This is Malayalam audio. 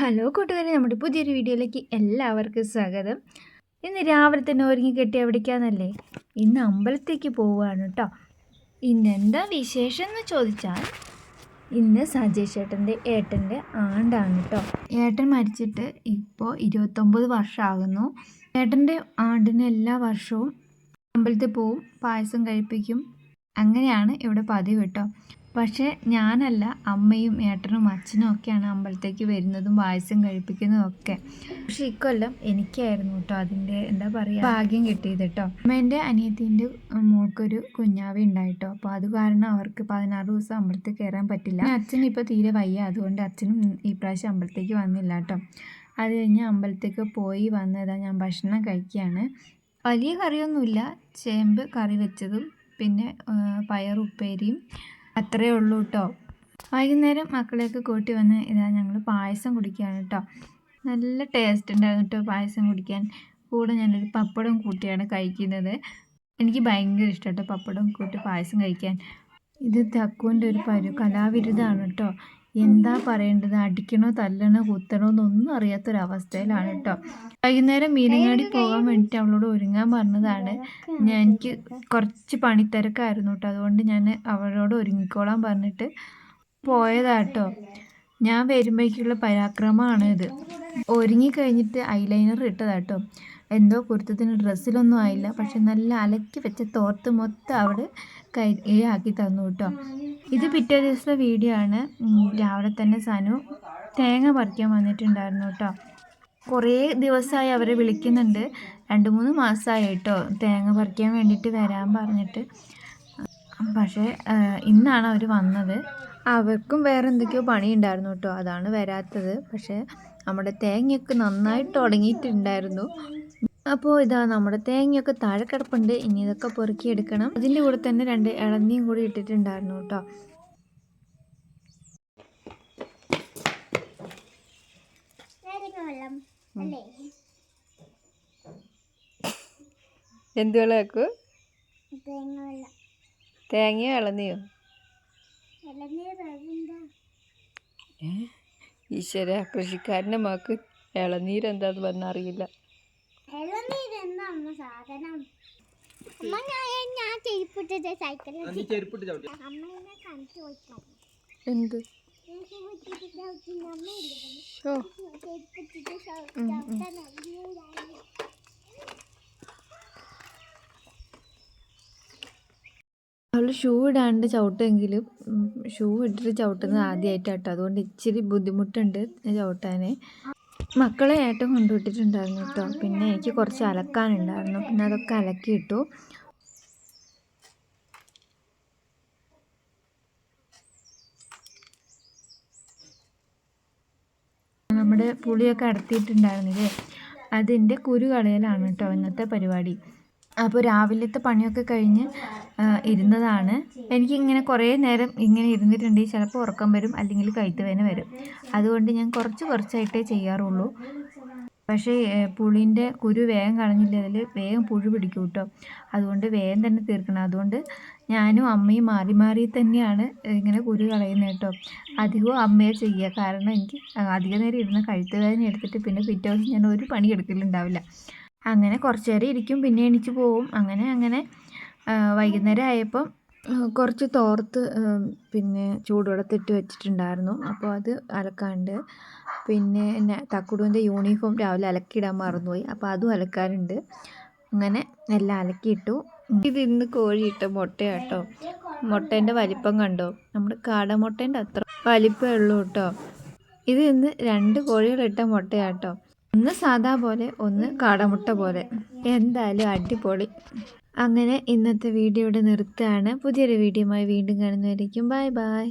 ഹലോ കൂട്ടുകാരെ, നമ്മുടെ പുതിയൊരു വീഡിയോയിലേക്ക് എല്ലാവർക്കും സ്വാഗതം. ഇന്ന് രാവിലെ തന്നെ ഒരുങ്ങി കെട്ടി എവിടേക്കാന്നല്ലേ? ഇന്ന് അമ്പലത്തേക്ക് പോവുകയാണ് കേട്ടോ. ഇന്നെന്താ വിശേഷം എന്ന് ചോദിച്ചാൽ, ഇന്ന് സജേഷ് ഏട്ടൻ്റെ ആണ്ടാണ് കേട്ടോ. ഏട്ടൻ മരിച്ചിട്ട് ഇപ്പോൾ 29 വർഷമാകുന്നു. ഏട്ടൻ്റെ ആണ്ടിന് എല്ലാ വർഷവും അമ്പലത്തിൽ പോവും, പായസം കഴിപ്പിക്കും. അങ്ങനെയാണ് ഇവിടെ പതിവ് കേട്ടോ. പക്ഷേ ഞാനല്ല, അമ്മയും ഏട്ടനും അച്ഛനും ഒക്കെയാണ് അമ്പലത്തേക്ക് വരുന്നതും പായസം കഴിപ്പിക്കുന്നതും ഒക്കെ. പക്ഷെ ഇക്കൊല്ലം എനിക്കായിരുന്നു കേട്ടോ അതിൻ്റെ എന്താ പറയുക ഭാഗ്യം കിട്ടിയത് കേട്ടോ. അമ്മേൻ്റെ അനിയത്തിൻ്റെ മോൾക്കൊരു കുഞ്ഞാവി ഉണ്ടായിട്ടോ. അപ്പോൾ അത് കാരണം അവർക്ക് 16 ദിവസം അമ്പലത്തിൽ കയറാൻ പറ്റില്ല. അച്ഛൻ ഇപ്പോൾ തീരെ വയ്യ, അതുകൊണ്ട് അച്ഛനും ഈ പ്രാവശ്യം അമ്പലത്തേക്ക് വന്നില്ല കേട്ടോ. അത് കഴിഞ്ഞ് അമ്പലത്തേക്ക് പോയി വന്നതാ ഞാൻ ഭക്ഷണം കഴിക്കുകയാണ്. വലിയ കറിയൊന്നുമില്ല, ചേമ്പ് കറി വെച്ചതും പിന്നെ പയറുപ്പേരിയും അത്രയേ ഉള്ളൂ കേട്ടോ. വൈകുന്നേരം മക്കളെയൊക്കെ കൂട്ടി വന്ന് ഇതാ ഞങ്ങൾ പായസം കുടിക്കുകയാണ് കേട്ടോ. നല്ല ടേസ്റ്റ് ഉണ്ടായിരുന്നു കേട്ടോ പായസം കുടിക്കാൻ. കൂടെ ഞാനൊരു പപ്പടം കൂട്ടിയാണ് കഴിക്കുന്നത്. എനിക്ക് ഭയങ്കര ഇഷ്ടം കേട്ടോ പപ്പടം കൂട്ടി പായസം കഴിക്കാൻ. ഇത് തക്കുവിൻ്റെ ഒരു കലാവിരുതാണ് കേട്ടോ. എന്താ പറയേണ്ടത്, അടിക്കണോ തല്ലണോ കുത്തണോ എന്നൊന്നും അറിയാത്തൊരവസ്ഥയിലാണ് കേട്ടോ. വൈകുന്നേരം മീനങ്ങാടി പോകാൻ വേണ്ടിയിട്ട് അവളോട് ഒരുങ്ങാൻ പറഞ്ഞതാണ്. എനിക്ക് കുറച്ച് പണിത്തിരക്കായിരുന്നു കേട്ടോ, അതുകൊണ്ട് ഞാൻ അവളോട് ഒരുങ്ങിക്കോളാൻ പറഞ്ഞിട്ട് പോയതാട്ടോ. ഞാൻ വരുമ്പോഴേക്കുള്ള പരാക്രമമാണ് ഇത്. ഒരുങ്ങി കഴിഞ്ഞിട്ട് ഐലൈനർ ഇട്ടതാട്ടോ. എന്തോ കുരുത്തത്തിന് ഡ്രസ്സിലൊന്നും ആയില്ല, പക്ഷെ നല്ല അലക്കി വെച്ച തോർത്ത് മൊത്തം അവിടെ ആക്കി തന്നു കേട്ടോ. ഇത് പിറ്റേ ദിവസത്തെ വീഡിയോ ആണ്. രാവിലെ തന്നെ സനു തേങ്ങ പറിക്കാൻ വന്നിട്ടുണ്ടായിരുന്നു കേട്ടോ. കുറേ ദിവസമായി അവരെ വിളിക്കുന്നുണ്ട്, 2-3 മാസമായി കേട്ടോ തേങ്ങ പറിക്കാൻ വേണ്ടിയിട്ട് വരാൻ പറഞ്ഞിട്ട്. പക്ഷേ ഇന്നാണ് അവർ വന്നത്. അവർക്കും വേറെ എന്തൊക്കെയോ പണി ഉണ്ടായിരുന്നു കേട്ടോ, അതാണ് വരാത്തത്. പക്ഷേ നമ്മുടെ തേങ്ങയൊക്കെ നന്നായിട്ട് ഉടങ്ങിയിട്ടുണ്ടായിരുന്നു. അപ്പോൾ ഇതാ നമ്മുടെ തേങ്ങയൊക്കെ താഴെ കിടപ്പുണ്ട്. ഇനി ഇതൊക്കെ പൊറുക്കിയെടുക്കണം. അതിൻ്റെ കൂടെ തന്നെ 2 ഇളനിയും കൂടി ഇട്ടിട്ടുണ്ടായിരുന്നു കേട്ടോ. എന്ത് വെള്ളമാക്കൂ? തേങ്ങയോ ഇളനിയോ? ഈശ്വര, കൃഷിക്കാരൻ്റെ മക്ക് ഇളനീരെന്താന്ന് പറഞ്ഞറിയില്ല. എന്ത് അവൾ ഷൂ ഇടാണ്ട് ചവിട്ടെങ്കിലും ഷൂ ഇട്ടിട്ട് ചവിട്ടുന്നത് ആദ്യമായിട്ടാട്ടോ, അതുകൊണ്ട് ഇച്ചിരി ബുദ്ധിമുട്ടുണ്ട് ചവിട്ടാൻ. മക്കളെ ഏട്ടൻ കൊണ്ടുവിട്ടിട്ടുണ്ടായിരുന്നു കേട്ടോ. പിന്നെ എനിക്ക് കുറച്ച് അലക്കാനുണ്ടായിരുന്നു, പിന്നെ അതൊക്കെ അലക്കിയിട്ടു. നമ്മുടെ പുളിയൊക്കെ അടത്തിയിട്ടുണ്ടായിരുന്നില്ലേ, അതിൻ്റെ കുരു കളയലാണ് കേട്ടോ ഇന്നത്തെ പരിപാടി. അപ്പോൾ രാവിലത്തെ പണിയൊക്കെ കഴിഞ്ഞ് ഇരുന്നതാണ്. എനിക്കിങ്ങനെ കുറേ നേരം ഇങ്ങനെ ഇരുന്നിട്ടുണ്ടെങ്കിൽ ചിലപ്പോൾ ഉറക്കം വരും, അല്ലെങ്കിൽ കഴുത്ത് വേദന വരും. അതുകൊണ്ട് ഞാൻ കുറച്ചായിട്ടേ ചെയ്യാറുള്ളൂ. പക്ഷേ പുളിൻ്റെ കുരു വേഗം കളഞ്ഞില്ല, അതിൽ വേഗം പുഴു പിടിക്കും കേട്ടോ. അതുകൊണ്ട് വേഗം തന്നെ തീർക്കണം. അതുകൊണ്ട് ഞാനും അമ്മയും മാറി മാറി തന്നെയാണ് ഇങ്ങനെ കുരു കളയുന്നത് കേട്ടോ. അധികവും അമ്മയെ ചെയ്യുക, കാരണം എനിക്ക് അധിക നേരം ഇരുന്ന് കഴുത്ത് വേദന എടുത്തിട്ട് പിന്നെ പിറ്റേ ദിവസം ഞാൻ ഒരു പണി എടുക്കലുണ്ടാവില്ല. അങ്ങനെ കുറച്ച് നേരം ഇരിക്കും, പിന്നെ എണീച്ച് പോവും. അങ്ങനെ വൈകുന്നേരം ആയപ്പം കുറച്ച് തോർത്ത് പിന്നെ ചൂടുവെള്ളത്തിട്ട് വെച്ചിട്ടുണ്ടായിരുന്നു. അപ്പോൾ അത് അലക്കാനുണ്ട്. പിന്നെ തക്കുടുവിൻ്റെ യൂണിഫോം രാവിലെ അലക്കിയിടാൻ മറന്നുപോയി, അപ്പോൾ അതും അലക്കാനുണ്ട്. അങ്ങനെ എല്ലാം അലക്കിയിട്ടു. ഇത് ഇന്ന് കോഴിയിട്ട മുട്ടയാട്ടോ. മുട്ടേൻ്റെ വലിപ്പം കണ്ടോ, നമ്മുടെ കാടമുട്ടേൻ്റെ അത്ര വലിപ്പമേ ഉള്ളൂ കേട്ടോ. ഇത് ഇന്ന് 2 കോഴികളിട്ട മുട്ടയാട്ടോ. ഒന്ന് സാധാ പോലെ, ഒന്ന് കാടമുട്ട പോലെ. എന്തായാലും അടിപൊളി. അങ്ങനെ ഇന്നത്തെ വീഡിയോ ഇവിടെ നിർത്തുകയാണ്. പുതിയൊരു വീഡിയോയുമായി വീണ്ടും കാണുന്നതായിരിക്കും. Bye bye.